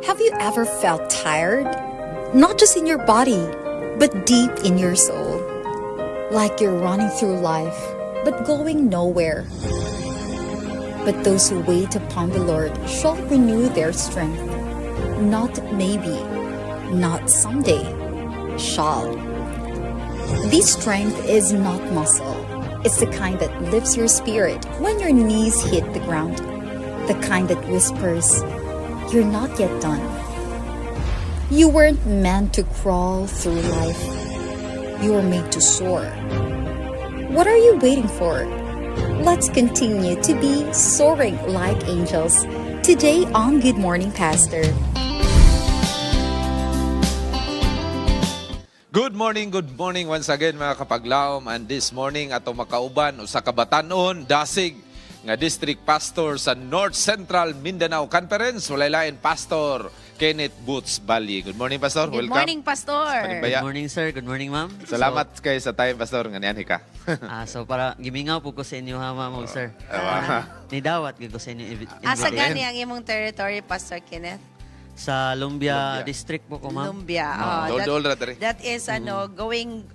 Have you ever felt tired? Not just in your body, but deep in your soul. Like you're running through life, but going nowhere. But those who wait upon the Lord shall renew their strength. Not maybe, not someday, shall. This strength is not muscle. It's the kind that lifts your spirit when your knees hit the ground. The kind that whispers, "You're not yet done." You weren't meant to crawl through life. You were made to soar. What are you waiting for? Let's continue to be soaring like angels. Today on Good Morning, Pastor. Good morning once again mga kapaglaom. And this morning ato makauban usa ka batan-on dasig nga district pastor sa North Central Mindanao Conference. Walay lain Pastor Kenneth Boots Bali. Good morning, Pastor. Good Welcome. morning, Pastor. Panibaya. Good morning, sir. Good morning, ma'am. Salamat kayo sa time, Pastor. Nganian ka. So para gimingaw po ko sa inyo, ha, ma'am, sir. Nidawat ko sa inyo Asa invitation. gani ang imong territory, Pastor Kenneth? Sa Lumbia Lumbia. District po ko, ma'am. Lumbia. Dol-dol ra diri. That is, going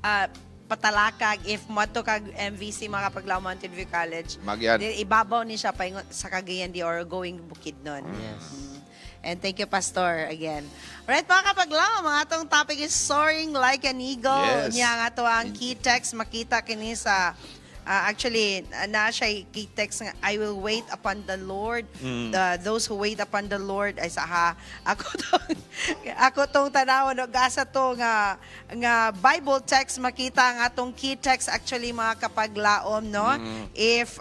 patalakag if mato kag MVC mga kapaglaw Mountain View College. Magyan. Ibabaw ni siya paingon sa Cagayan de Oro going Bukidnon. Yes. And thank you, Pastor, again. Alright, mga kapaglaw, mga atong topic is soaring like an eagle. Yes. Niya nga to ang key text, makita kini sa, actually, na siya key text nga, I will wait upon the Lord. Those who wait upon the Lord, ay saha, ako tong tanaw, no, gasa to nga Bible text, makita ang atong key text, actually, mga kapaglaom, no? If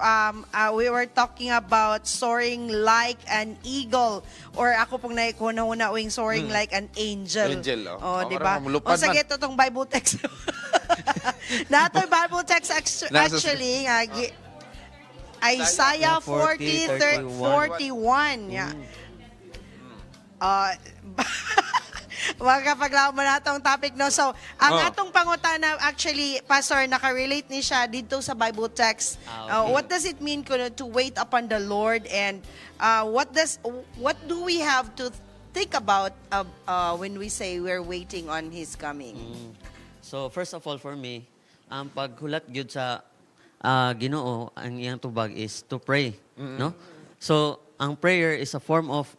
we were talking about soaring like an eagle, or ako pong naikuna-una wing soaring like an angel. Angel, Oh, oh. di ba? Parang mulupad O sige, man. itong Bible text. Nato'y Bible text actually, nga, Isaiah 40, 41. Yeah. Mga kapaglaw mo na itong topic, no? So, ang atong pangutana, actually, Pastor, nakarelate ni siya dito sa Bible text. Okay. What does it mean kuno to wait upon the Lord, and what do we have to think about when we say we're waiting on His coming? So first of all, for me, ang paghulat gyud sa Ginoo, ang iyang tubag is to pray, no? So ang prayer is a form of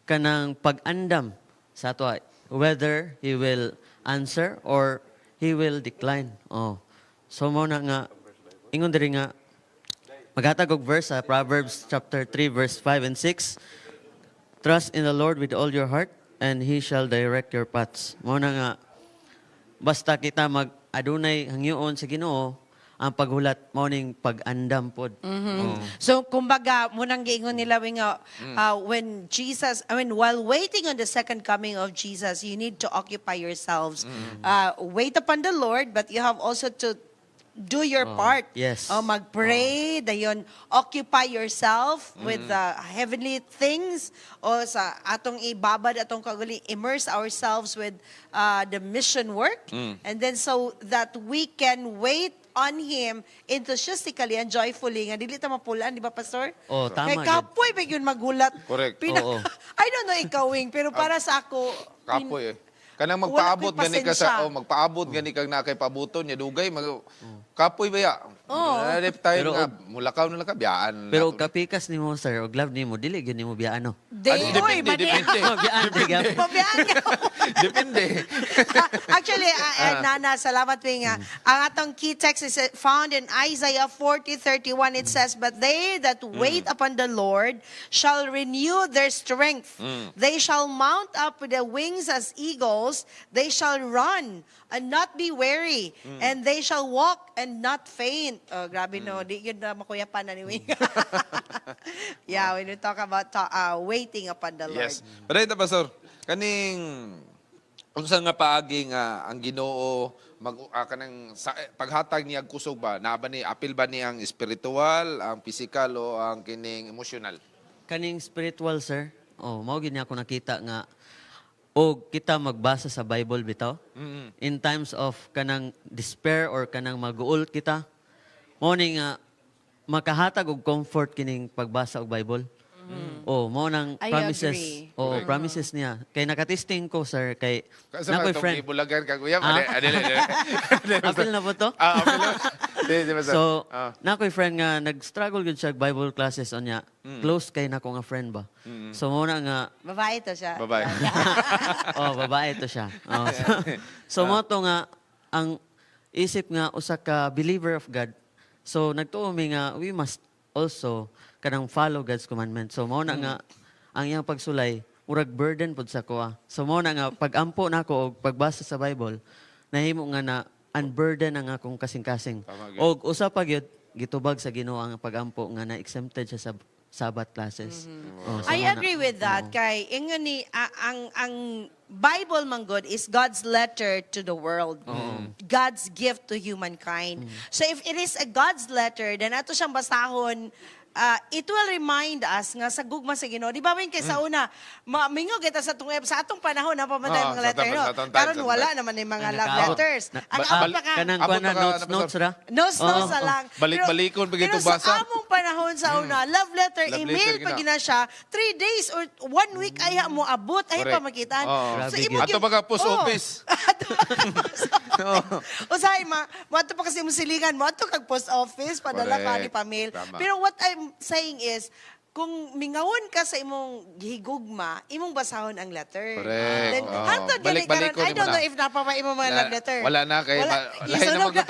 kanang pag-andam sa ato, whether He will answer or He will decline. Oh. So mo na nga ingon diri nga maghatag og verse sa Proverbs chapter 3 verse 5 and 6. Trust in the Lord with all your heart and He shall direct your paths. Mo na nga basta kita mag-adunay hangyoon sa Ginoo, ang paghulat mao ning pag-andam pod. So, kumbaga, munang giingon nila while waiting on the second coming of Jesus, you need to occupy yourselves. Wait upon the Lord, but you have also to do your part. Yes. Magpray, dayon occupy yourself with heavenly things. O sa atong ibabad, atong kaguli, immerse ourselves with the mission work. And then so that we can wait on Him enthusiastically and joyfully. Nga dili ta mapulaan, di ba, Pastor? Oh, tama Kay yun. kapoy ba yun magulat? Correct. Oo. I don't know ikaw, Wing, pero para sa ako, Kapoy eh. Kanang Wala magpaabot ko'y gani ka pasensya. sa magpaabot gani kag na kay pabuton nya dugay kapoy baya. Oo. Tayo Pero nga mulakaw na lang ka biyaan. Pero kapikas nimo, sir, og love nimo, dili gyud nimo biano. Oy, depende. Biyaan bigan. Mabiyaan ka. Depende. Actually, Nana, salamat po nga. Ang atong key text is found in Isaiah 40:31. It says, "But they that wait upon the Lord shall renew their strength. They shall mount up with the wings as eagles. They shall run and not be weary. And they shall walk and not faint." Oh, grabe no. Di yun na makuyapan na ni Wing. Yeah, when we talk about waiting upon the Lord. Yes. Pero ito, Pastor, kaning unsa nga paagi nga ang Ginoo kanang paghatag niya kusog ba ba ni apil ba ni ang spiritual, ang physical o ang kining emotional? Kaning spiritual, sir. Oh, mao gid niya ako nakita nga og kita magbasa sa Bible bitaw. In times of kanang despair or kanang maguol kita, mo ni nga makahatag og comfort kining pagbasa og Bible. Oh, mo nang I promises. agree. Oh, promises niya. Kay nakatesting ko, sir, kay Kasi na ko'y itong friend. ibulagan ka, kuya. Ah? Apil na po to? Apil na. Di ba, sir? So, Ah. na ko'y friend nga nag-struggle gud siya Bible classes on niya. Close kay nako nga friend ba. So mo na nga Babae to siya. Babae. oh, babae to siya. Oh, so mo to nga ang isip nga usa ka believer of God. So nagtuo mi nga we must also kanang follow God's commandment. So mo na nga ang iyang pagsulay murag burden pud sa kuha. So mo na nga pagampo nako og pagbasa sa Bible nahimo nga na unburden ang akong kasing-kasing. Tama, gyud. Og usa pa gyud gitubag sa Ginoo ang pagampo nga na exempted siya sa Sabbath classes. Oh, so I mo na- agree with that kay ingon ni ang Bible man God is God's letter to the world. God's gift to humankind. So if it is a God's letter, then ato siyang basahon it will remind us nga sa gugma sa Ginoo. Di ba min kay sa una, mingo kita sa atong panahon na pamatay Oo, mga sa letter atong- no. sa atong time, Karon sa atong wala time. naman yung mga Ay, love nakaabot. letters. Ang Ba- apa ka kanang Abot kuha na na ka, notes Pastor? ra. Nos sa lang. Balik-balikon pa Pero gito basa. sa among panahon sa una, love letter, Love email letter pa gina. gina siya, 3 days or 1 week aya mo abot, ay Correct. pa makitaan. Oo. Grabe, imo Ato baga post office. Ato baga post office. Usahay mo ato pa kasi mo silingan mo ato kag post office padala ka ni Correct. pamil. Tama. Pero what I'm saying is kung mingawon ka sa imong gihigugma, imong basahon ang letter. Correct. Then, Oo. hantod gani karon, Balik-balikon I don't mo know na. if napapa imong mga love letter. Wala na kay lain na magto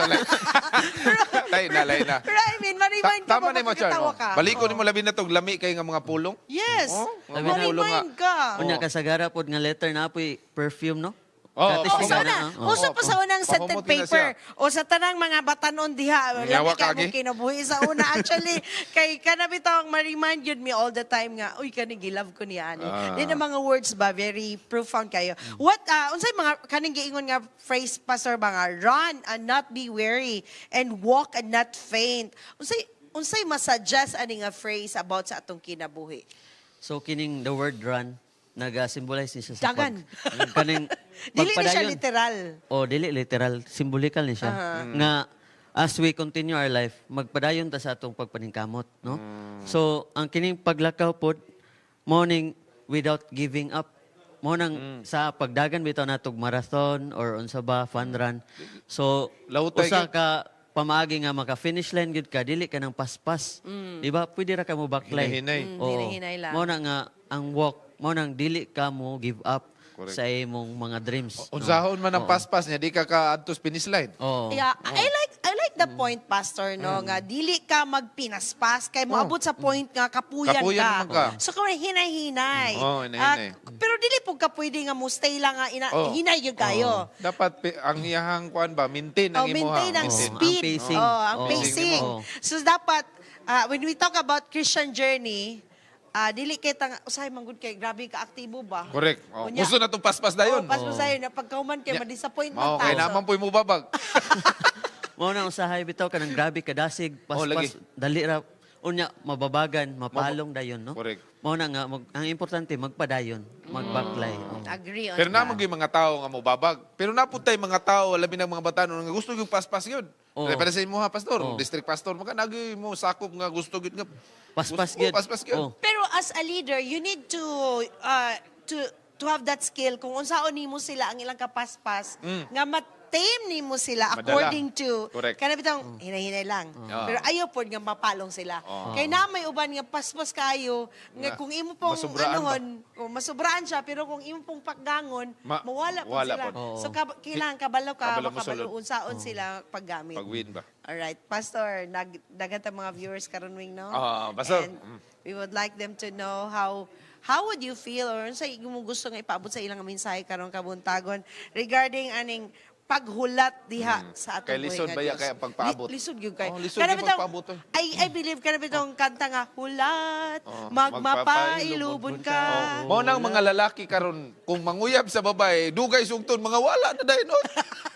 lain na. Pero I mean, ma-remind ka Tama pa na mo, Char. magkatawa ka. Balikon Oo. mo labi na tong lami kay nga mga pulong. Yes. Oh, Labi na. Ma-remind ka. Unya kasagara pod nga letter na apoy perfume no? Oo, Dati Oh, siya sa na, una, uso pa sa unang scented Pahumutin na paper. O sa tanang mga batanon diha, Yawa lami ka, ka mo gi? kinabuhi sa una. Actually, kay kanabitaw ma-remind yun me all the time nga, uy, kaning gilove ko niya. Then ang mga words ba, very profound kayo. What, unsay mga, kaning giingon nga phrase, Pastor ba nga, run and not be weary, and walk and not faint. Unsay masuggest ani nga phrase about sa atong kinabuhi? So kining the word run naga-symbolize niya sa Dagan. kaning Dili ni siya pagpadayon. literal. O dili literal, symbolical ni siya. Nga as we continue our life, magpadayon ta sa atong pagpaningkamot, no? So ang kining paglakaw pod morning without giving up. Mo nang sa pagdagan bitaw natog marathon or unsa ba fun run. So Lautay usa gyud. ka pamaagi nga maka finish line gud ka dili ka nang paspas. Di ba? Pwede ra ka mo backline. Hinahinay. Oo. Hinahinay lang. Mo na nga ang walk, mo nang dili ka mo give up Correct. sa imong mga dreams. no? Unsahon man ang Oo. paspas niya, di ka ka-adtos finish line. Oo. Yeah, I like the point, Pastor, no, nga dili ka magpinaspas kay moabot sa point nga kapuyan, Kapuyan ka. naman ka. So kung hinay-hinay. Oo, hinay-hinay. Pero dili po ka pwede nga mo stay lang nga Oo. hinay gyud kayo. Dapat ang iyahang kuan ba, maintain ang imuha. Maintain ang Oo, speed. ang pacing. Ang Oo. pacing. Oo. So dapat, when we talk about Christian journey, dili kita nga, usahay manggod kay, grabe ka aktibo ba? Correct. Oh, Unya. gusto na itong paspas dayon. Pas mo sa'yo, na pagkauman kay, ma-disappoint Mao man kay ta. naman po'y mo babag. Mo na usahay bitaw ka ng grabe ka dasig lagi. paspas dali ra unya mababagan mapalong dayon no. Correct. Mo na nga ang importante magpadayon, magbaklay. Oo. Agree on Pero that. namang yung mga tao nga mo babag. Pero naputay mga tao, labi ng mga batanon nga gusto yung paspas yun. Oo. Para sa imo ha, pastor, Oo. district pastor, maka nagi mo sakop nga gusto gyud nga. Paspas Gusto- gyud. Paspas gyud. Oo. Pero as a leader, you need to have that skill kung unsaon nimo sila ang ilang kapaspas nga tame nimo sila Madala. according to Correct. kana bitang hinay-hinay lang. Pero ayaw pod nga mapalong sila. Kay na may uban nga paspas kayo nga Nga, kung imo pong masubraan ba? kung masubraan siya pero kung imo pong paggangon mawala po wala sila. pod. Oo. So kailangan kabalaw ka Kabalaw mo sulod. makabaluon saon sila paggamit. Pag-win ba? All right, Pastor, dagan ta mga viewers karon wing no. Pastor. And we would like them to know how would you feel or sa mo gusto nga ipaabot sa ilang mensahe karon kabuntagon regarding aning paghulat diha sa atong Kay lisod ba ya kay ang pagpaabot? Lisod gyud kay. Oh, lisod yung pagpaabot, oy. I believe kana bitong kanta nga hulat magmapailubon ka. Mo nang mga lalaki karon kung manguyab sa babae, dugay sungton mga wala na dayon.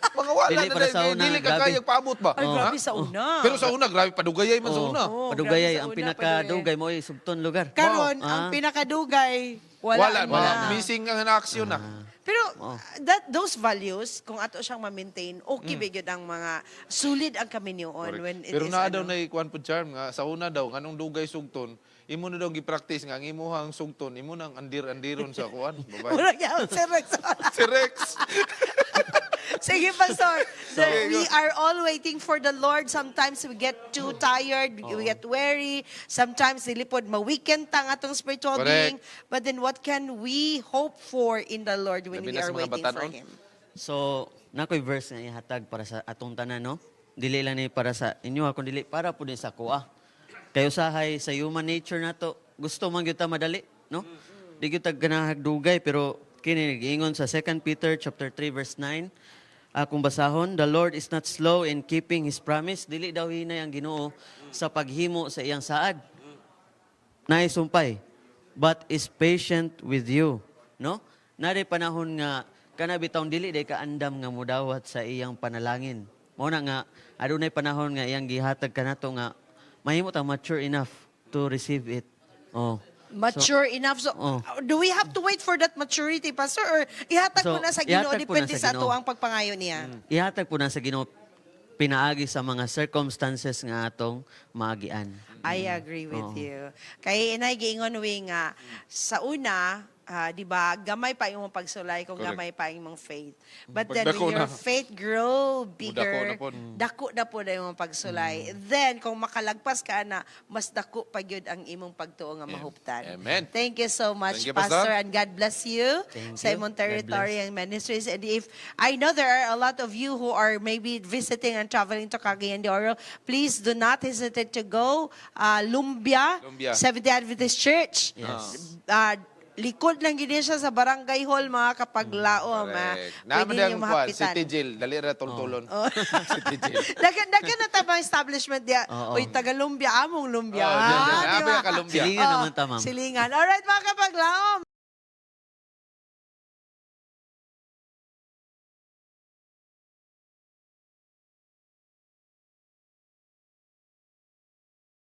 Mga wala Dili na para sa dayon. una, Dili ka grabe. kayang paabot ba? Ay, Ha? grabe sa una. Pero sa una, grabe, padugayay man sa Oo. una. Oo, Padugayay grabe sa ang una, pinakadugay mo ay subton lugar. Karon Wow. ang Ah. pinakadugay Wala, na. missing ang na-aksyon na. Pero those values, kung ato siyang ma-maintain, okay ba yun ang mga solid ang kami niyon when it Pero is na daw ano. na ikuan po charm nga sa una daw nganong dugay sugton imo na daw gi-practice nga ang imuhang sugton, imo nang andir-andiron sa kuan, babae. Murag yaw, si Rex. Si Rex. Sige, Pastor. So, Okay, we go. are all waiting for the Lord. Sometimes we get too tired, we get weary. Sometimes dilipod ma-weekend tang atong spiritual Correct. being. But then what can we hope for in the Lord when Labi we na are sa mga waiting for batanon. Him? So, nakoy verse nga ihatag para sa atong tanan, no? Dili lang ni para sa inyo, ako dili para po din sa kuha. Kayo sahay sa human nature na to, gusto man gyud ta madali, no? Di gyud ta ganahag dugay, pero kini giingon sa 2 Peter chapter 3 verse 9. Akong basahon, the Lord is not slow in keeping His promise. Dili daw hinay ang Ginoo sa paghimo sa iyang saad. Naisumpay, but is patient with you. No? Nari panahon nga, kanabitaw dili day kaandam nga mudawat sa iyang panalangin. Muna nga, adunay panahon nga iyang gihatag kanato nga, mahimo ta mature enough to receive it. Oh. Mature enough. So, Oh. do we have to wait for that maturity, Pastor? Or ihatag So, mo na sa Ginoo, ihatag po na depende sa sa Ginoo. ato ang pagpangayo niya? Ihatag po na sa Ginoo pinaagi sa mga circumstances nga atong maagian. I agree with Oo. you. Kaya inay giingon wi nga sa una, di ba, gamay pa imong pagsulay kung Correct. gamay pa imong faith. But Pag then dako when your na. faith grow bigger, Dako na po. dako na po na imong pagsulay. Then kung makalagpas ka na, mas dako pa gyud ang imong pagtuo nga mahuptan. Amen. Thank you so much, Thank you, Pastor, Pastor. and God bless you Thank sa you. imong God territory bless. and ministries. And if I know there are a lot of you who are maybe visiting and traveling to Cagayan de Oro, please do not hesitate to go. Lumbia, Lumbia. Seventh-day Adventist Church. Yes. Likod lang gini siya sa barangay hall, mga kapaglao. Correct. Pwede Naman niyo ang kuan, mahapitan. City Jail, dali ra tultulon. City Jail. Dagan na tabang establishment diya. Oo. Uy, taga Lumbia, among Lumbia. Oh, dyan, dyan. di Abi ba? ka Lumbia. Silingan Oh, naman ta, ma'am. Silingan. Alright, mga kapaglao.